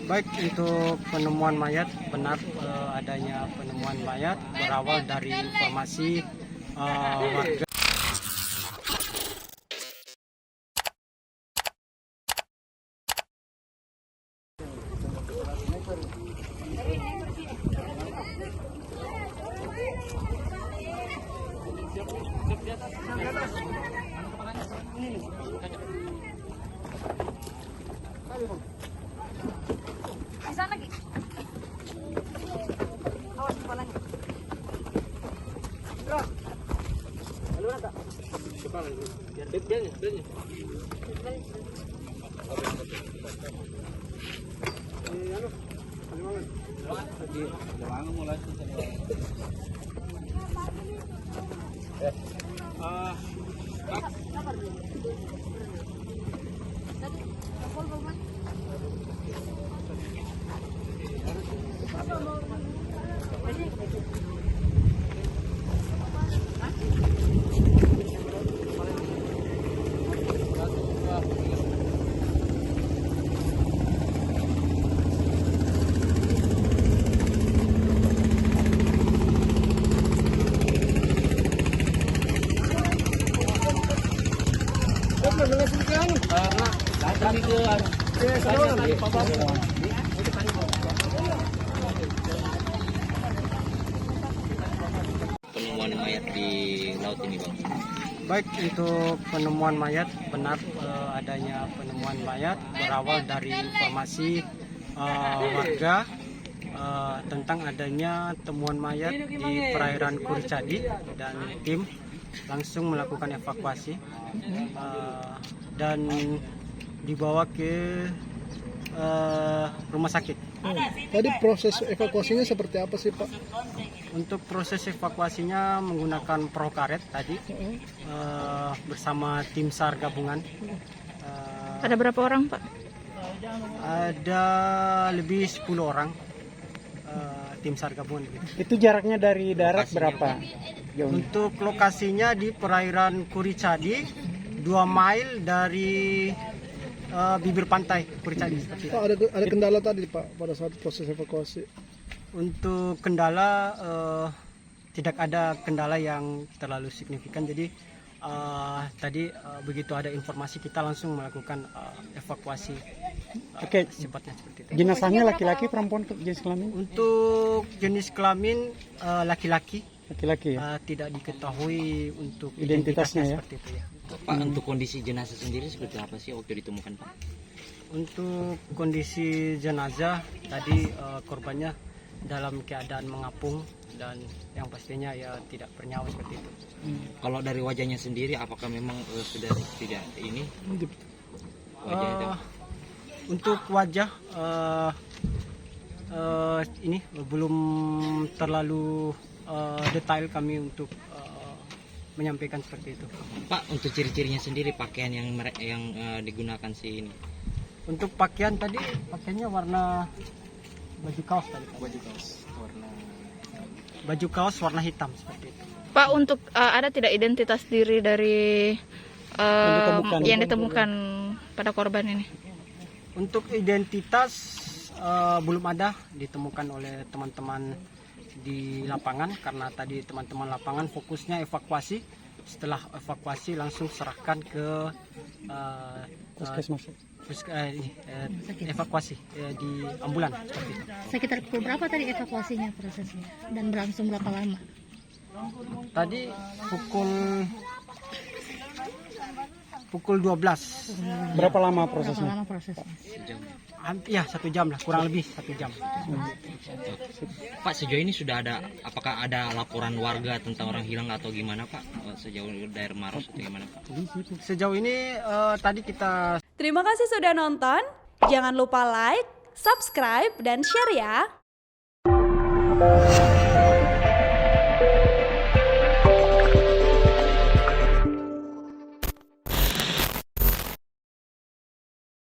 Baik, untuk penemuan mayat, benar adanya penemuan mayat berawal dari informasi warga. Bisa lagi. Awas kepalanya. Bro. Lalu ada. Kepala ini. Biar belnya. Penemuan mayat di laut ini, Bang. Baik, untuk penemuan mayat, benar adanya penemuan mayat berawal dari informasi warga tentang adanya temuan mayat di perairan Kuricadi, dan tim langsung melakukan evakuasi dan dibawa ke rumah sakit. Tadi proses evakuasinya seperti apa sih, Pak? Untuk proses evakuasinya menggunakan perahu karet tadi bersama tim SAR gabungan. Ada berapa orang, Pak? Ada lebih 10 orang tim SAR gabungan. Itu jaraknya dari darat berapa? Untuk lokasinya di perairan Kuricadi, 2 mile dari bibir pantai Kuricadi. Pak, ada kendala tadi, Pak, pada saat proses evakuasi? Untuk kendala tidak ada kendala yang terlalu signifikan. Jadi tadi begitu ada informasi kita langsung melakukan evakuasi. Oke. Sifatnya seperti itu. Jenazahnya laki-laki, perempuan, jenis kelamin? Untuk jenis kelamin laki-laki. Laki-laki ya? Tidak diketahui untuk Identitasnya ya? seperti itu ya. Pak, untuk kondisi jenazah sendiri seperti apa sih waktu ditemukan, Pak? Untuk kondisi jenazah tadi korbannya dalam keadaan mengapung dan yang pastinya ya tidak bernyawa seperti itu. Kalau dari wajahnya sendiri, apakah memang sudah tidak ini? Wajahnya Untuk wajah ini belum terlalu detail kami untuk menyampaikan seperti itu. Pak, untuk ciri-cirinya sendiri pakaian yang digunakan si ini. Untuk pakaian tadi, pakaiannya warna baju kaos tadi. Baju kaos warna hitam seperti itu. Pak, untuk ada tidak identitas diri dari yang ditemukan pada korban ini? Untuk identitas belum ada ditemukan oleh teman-teman di lapangan, karena tadi teman-teman lapangan fokusnya evakuasi. Setelah evakuasi langsung serahkan ke evakuasi di ambulan seperti itu. Sekitar pukul berapa tadi evakuasinya prosesnya dan berlangsung berapa lama? Tadi pukul 12. Berapa lama prosesnya? Berapa lama prosesnya? Ya 1 jam lah, kurang lebih 1 jam. Pak, sejauh ini sudah ada, apakah ada laporan warga tentang orang hilang atau gimana, Pak? Sejauh daerah Maros atau gimana, Pak? Sejauh ini tadi kita. Terima kasih sudah nonton. Jangan lupa like, subscribe, dan share ya.